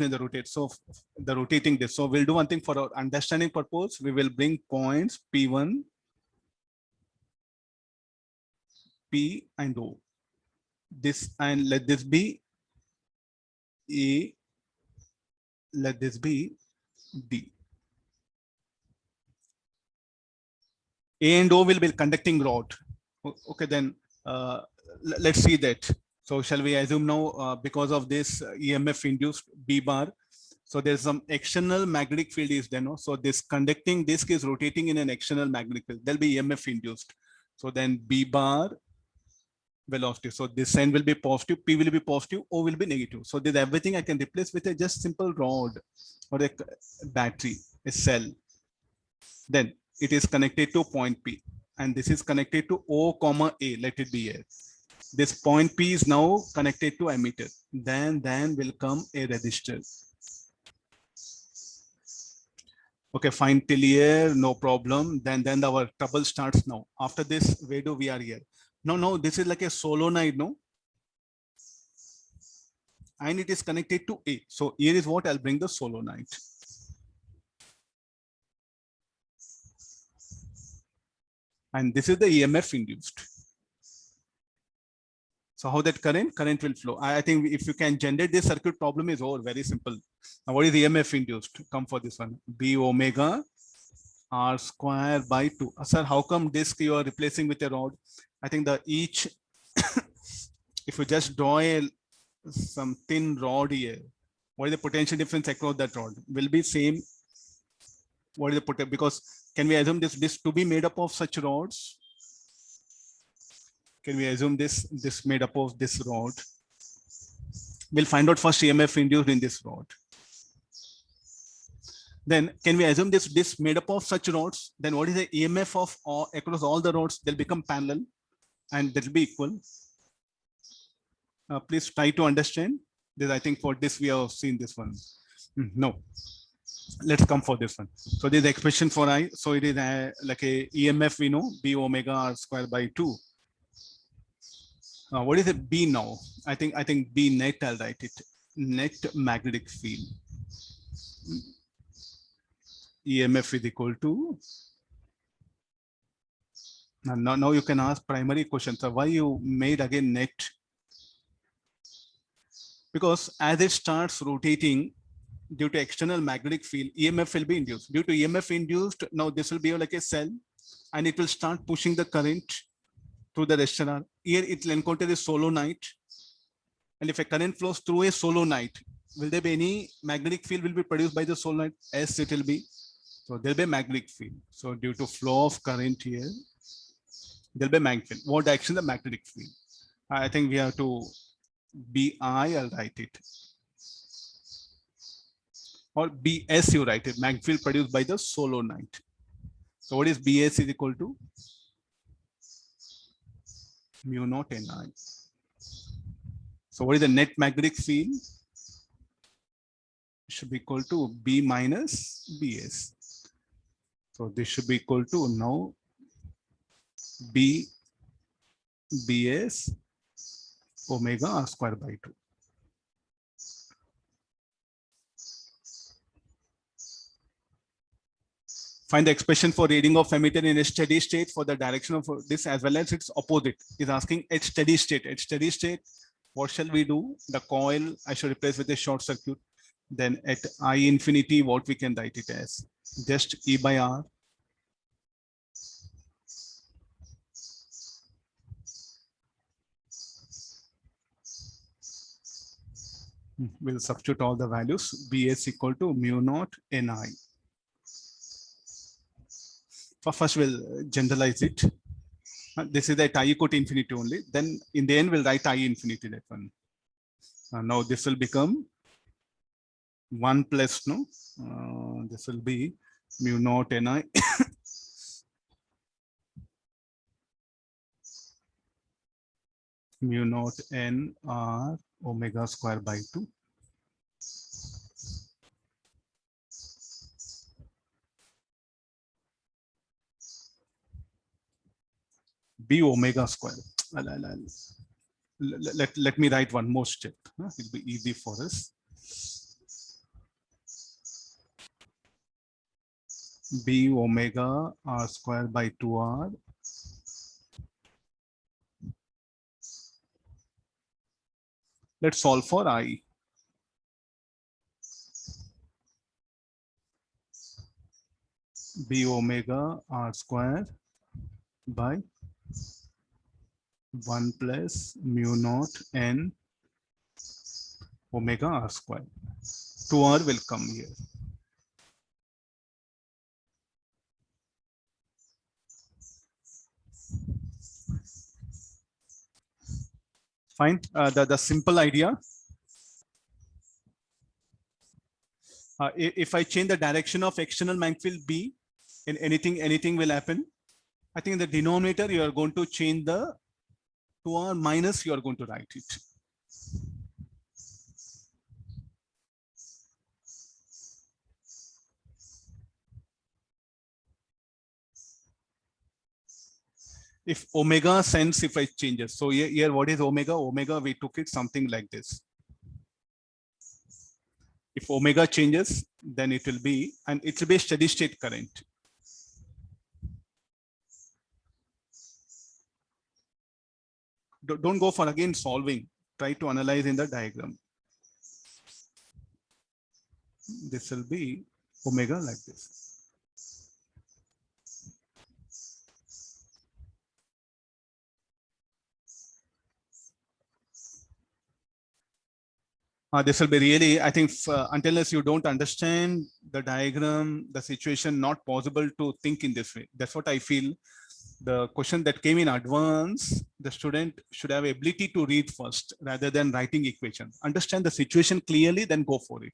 in the rotate. So the rotating this. So we'll do one thing for our understanding purpose. We will bring points P1, P and O. This and let this be A. Let this be D. A and O will be conducting rod. Okay, then let's see that. So shall we assume now because of this EMF induced B bar, so there's some external magnetic field is there, no? So this conducting disk is rotating in an external magnetic field. There'll be EMF induced. So then B bar velocity. So this end will be positive, P will be positive, O will be negative. So this everything I can replace with a just simple rod or a battery, a cell. Then it is connected to point P, and this is connected to O comma A. Let it be here. This point P is now connected to ammeter. Then will come a resistor. Okay, fine till here, no problem. Then our trouble starts now. After this, where do we are here? No, this is like a solenoid, no? And it is connected to A. So here is what I'll bring the solenoid. And this is the EMF induced. So how that current will flow? I think if you can generate this circuit, problem is over. Very simple. Now what is EMF induced? Come for this one. B omega R square by 2. Sir, how come disk you are replacing with a rod? I think the each if you just draw some thin rod here, what is the potential difference across that rod? Will be same. What is the potential? Because can we assume this disk to be made up of such rods? Can we assume this made up of this rod? We'll find out first EMF induced in this rod. Then can we assume this made up of such rods? Then what is the EMF of across all the rods? They'll become parallel and they'll be equal. Please try to understand this. I think for this we have seen this one. No. Let's come for this one. So this expression for I. So it is like a EMF we know, B omega R square by 2. What is it B now? I think B net, I'll write it. Net magnetic field. EMF is equal to. Now you can ask primary questions. So why you made again net? Because as it starts rotating due to external magnetic field, EMF will be induced. Due to EMF induced, now this will be like a cell and it will start pushing the current through the resistor. Here it will encounter a solenoid. And if a current flows through a solenoid, will there be any magnetic field will be produced by the solenoid? Yes, it will be. So there'll be a magnetic field. So due to flow of current here, there'll be a magnetic field. What direction the magnetic field? I think we have to BI, I'll write it. Or BS, you write it. Magnetic field produced by the solenoid. So what is BS is equal to? Mu naught Ni. So what is the net magnetic field? It should be equal to B minus BS. So this should be equal to now B BS omega R square by 2. Find the expression for reading of ammeter in a steady state for the direction of this as well as its opposite. Is asking at steady state. At steady state, what shall we do? The coil I should replace with a short circuit. Then at I infinity, what we can write it as? Just E by R. We'll substitute all the values. BS equal to mu naught Ni. First, we'll generalize it. This is at I equal to infinity only. Then in the end, we'll write I infinity that one. Now this will become 1 plus, no? This will be mu naught Ni. Mu naught N R omega square by 2. B omega square. Let me write one more step. It'll be easy for us. B omega R square by 2R. Let's solve for I. B omega R square by 1 plus mu naught n omega R square. 2R will come here. Fine. The simple idea. If I change the direction of external magnetic field B, and anything will happen. I think in the denominator you are going to change the 2R minus, you are going to write it. If omega sense, if I changes. So here what is omega? Omega, we took it something like this. If omega changes, then it will be, and it will be a steady state current. Don't go for again solving. Try to analyze in the diagram. This will be omega like this. This will be really, I think, until you don't understand the diagram, the situation, not possible to think in this way. That's what I feel. The question that came in advance, the student should have ability to read first rather than writing equation. Understand the situation clearly, then go for it.